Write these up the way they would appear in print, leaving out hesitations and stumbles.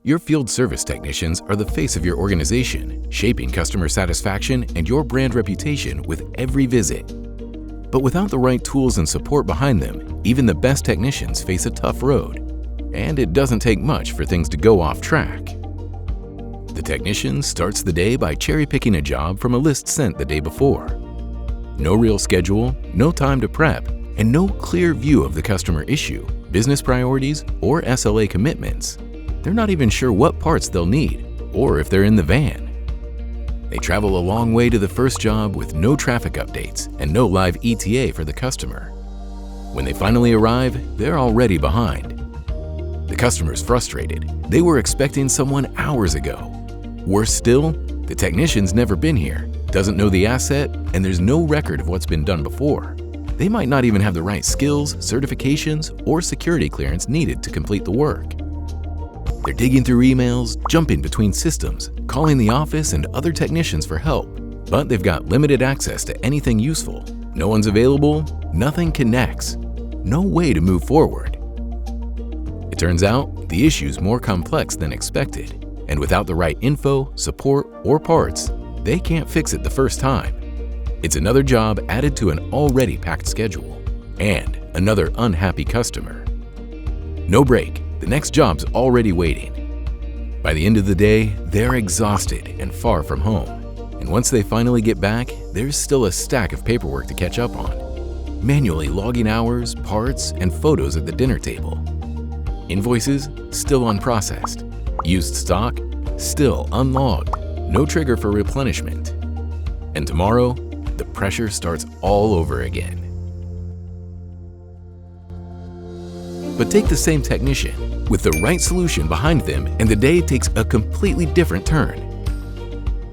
Your field service technicians are the face of your organization, shaping customer satisfaction and your brand reputation with every visit. But without the right tools and support behind them, even the best technicians face a tough road. And it doesn't take much for things to go off track. The technician starts the day by cherry-picking a job from a list sent the day before. No real schedule, no time to prep, and no clear view of the customer issue, business priorities, or SLA commitments. They're not even sure what parts they'll need, or if they're in the van. They travel a long way to the first job with no traffic updates and no live ETA for the customer. When they finally arrive, they're already behind. The customer's frustrated. They were expecting someone hours ago. Worse still, the technician's never been here, doesn't know the asset, and there's no record of what's been done before. They might not even have the right skills, certifications, or security clearance needed to complete the work. They're digging through emails, jumping between systems, calling the office and other technicians for help, but they've got limited access to anything useful. No one's available, nothing connects, no way to move forward. It turns out the issue's more complex than expected, and without the right info, support, or parts, they can't fix it the first time. It's another job added to an already packed schedule, and another unhappy customer. No break. The next job's already waiting. By the end of the day, they're exhausted and far from home. And once they finally get back, there's still a stack of paperwork to catch up on. Manually logging hours, parts, and photos at the dinner table. Invoices still unprocessed. Used stock still unlogged. No trigger for replenishment. And tomorrow, the pressure starts all over again. But take the same technician, with the right solution behind them, and the day takes a completely different turn.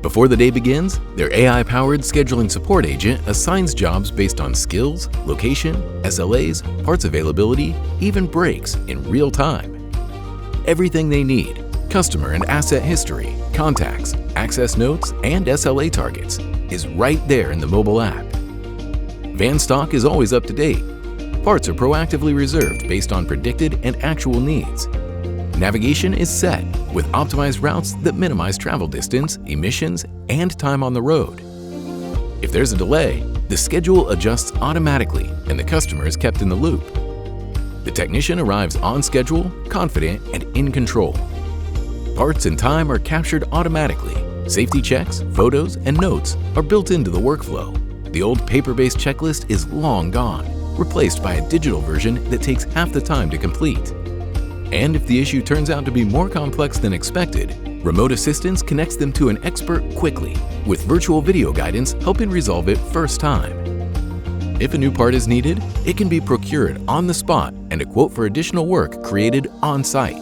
Before the day begins, their AI-powered scheduling support agent assigns jobs based on skills, location, SLAs, parts availability, even breaks in real time. Everything they need, customer and asset history, contacts, access notes, and SLA targets, is right there in the mobile app. Van stock is always up to date. Parts are proactively reserved based on predicted and actual needs. Navigation is set with optimized routes that minimize travel distance, emissions, and time on the road. If there's a delay, the schedule adjusts automatically and the customer is kept in the loop. The technician arrives on schedule, confident, and in control. Parts and time are captured automatically. Safety checks, photos, and notes are built into the workflow. The old paper-based checklist is long gone, replaced by a digital version that takes half the time to complete. And if the issue turns out to be more complex than expected, remote assistance connects them to an expert quickly, with virtual video guidance helping resolve it first time. If a new part is needed, it can be procured on the spot and a quote for additional work created on-site.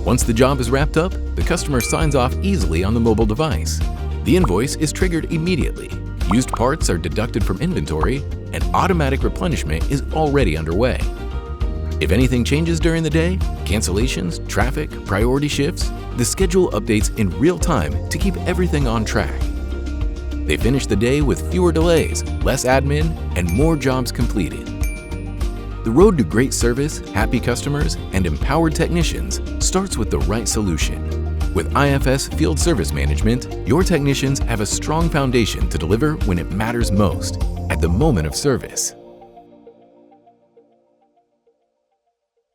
Once the job is wrapped up, the customer signs off easily on the mobile device. The invoice is triggered immediately. Used parts are deducted from inventory, and automatic replenishment is already underway. If anything changes during the day, cancellations, traffic, priority shifts, the schedule updates in real time to keep everything on track. They finish the day with fewer delays, less admin, and more jobs completed. The road to great service, happy customers, and empowered technicians starts with the right solution. With IFS Field Service Management, your technicians have a strong foundation to deliver when it matters most, at the moment of service.